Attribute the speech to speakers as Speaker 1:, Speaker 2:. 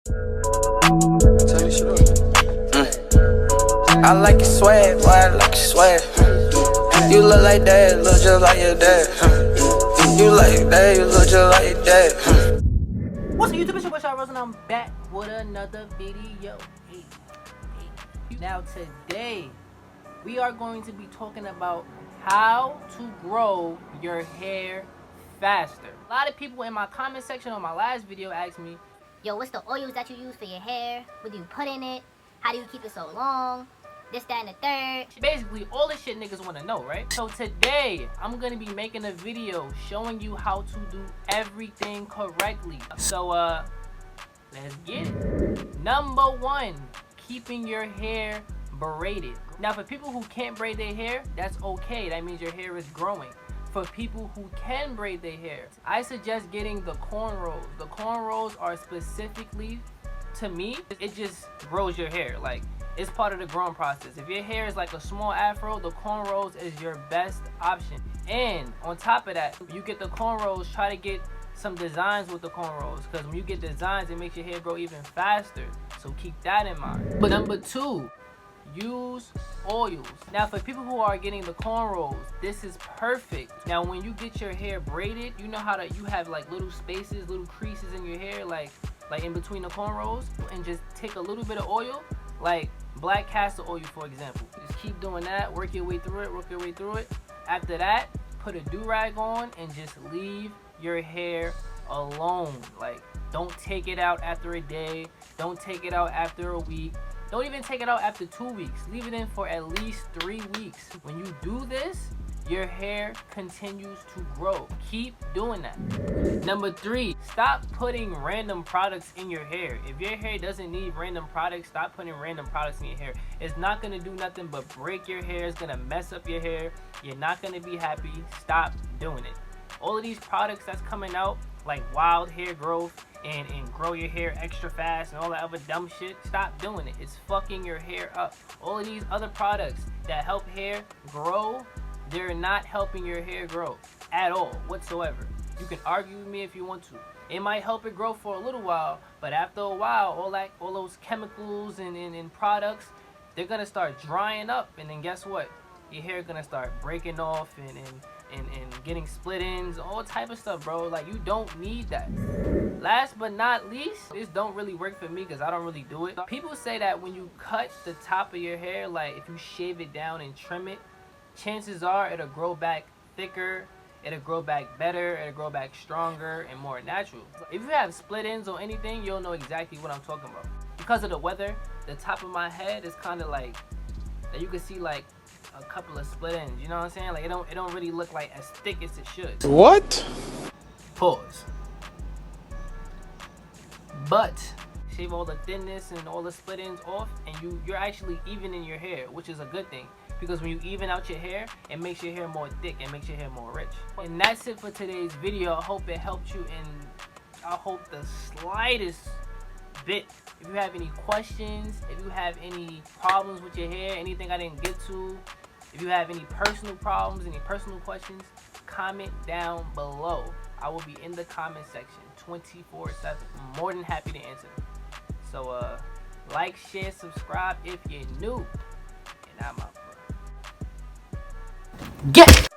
Speaker 1: Turn this shit up. I like your swag, boy, I like your swag. You look like dad, look just like your dad. You like dad, you look just like your dad.
Speaker 2: What's up, YouTube? It's your boy CHRISREACTS, and I'm back with another video. Now today, we are going to be talking about how to grow your hair faster. A lot of people in my comment section on my last video asked me,
Speaker 3: yo, what's the oils that you use for your hair? What do you put in it? How do you keep it so long? This, that, and the third.
Speaker 2: Basically, all the shit niggas want to know, right? So today, I'm going to be making a video showing you how to do everything correctly. So, let's get it. Number one, keeping your hair braided. Now, for people who can't braid their hair, that's okay. That means your hair is growing. For people who can braid their hair, I suggest getting the cornrows. The cornrows are specifically, to me, it just grows your hair. Like, it's part of the growing process. If your hair is like a small afro, the cornrows is your best option. And on top of that, you get the cornrows, try to get some designs with the cornrows, because when you get designs, it makes your hair grow even faster. So keep that in mind. But number two, use oils. Now, for people who are getting the cornrows, this is perfect. Now, when you get your hair braided, you know how to, you have like little spaces, little creases in your hair, like in between the cornrows, and just take a little bit of oil, like black castor oil, for example. Just keep doing that, work your way through it, work your way through it. After that, put a do-rag on and just leave your hair alone. Like, don't take it out after a day, don't take it out after a week, don't even take it out after 2 weeks. Leave it in for at least 3 weeks. When you do this, your hair continues to grow. Keep doing that. Number three, stop putting random products in your hair. If your hair doesn't need random products, stop putting random products in your hair. It's not gonna do nothing but break your hair. It's gonna mess up your hair. You're not gonna be happy. Stop doing it. All of these products that's coming out, like wild hair growth and grow your hair extra fast and all that other dumb shit, stop doing it. It's fucking your hair up. All of these other products that help hair grow, they're not helping your hair grow at all whatsoever. You can argue with me if you want to. It might help it grow for a little while, but after a while, all those chemicals and products, they're gonna start drying up, and then guess what? Your hair gonna start breaking off and getting split ends, all type of stuff, bro. Like, you don't need that. Last but not least, this don't really work for me because I don't really do it. People say that when you cut the top of your hair, like if you shave it down and trim it, chances are it'll grow back thicker, it'll grow back better, it'll grow back stronger and more natural. If you have split ends or anything, you'll know exactly what I'm talking about. Because of the weather, the top of my head is kind of like, you can see like a couple of split ends, you know what I'm saying? Like, it don't really look like as thick as it should.
Speaker 1: What?
Speaker 2: Pause. But shave all the thinness and all the split ends off, and you're actually evening your hair, which is a good thing, because when you even out your hair, it makes your hair more thick and makes your hair more rich. And that's it for today's video. I hope it helped you, and I hope the slightest bit. If you have any questions, if you have any problems with your hair, anything I didn't get to, if you have any personal problems, any personal questions, comment down below. I will be in the comment section 24/7. I'm more than happy to answer them. So like, share, subscribe if you're new, and I'm out. Get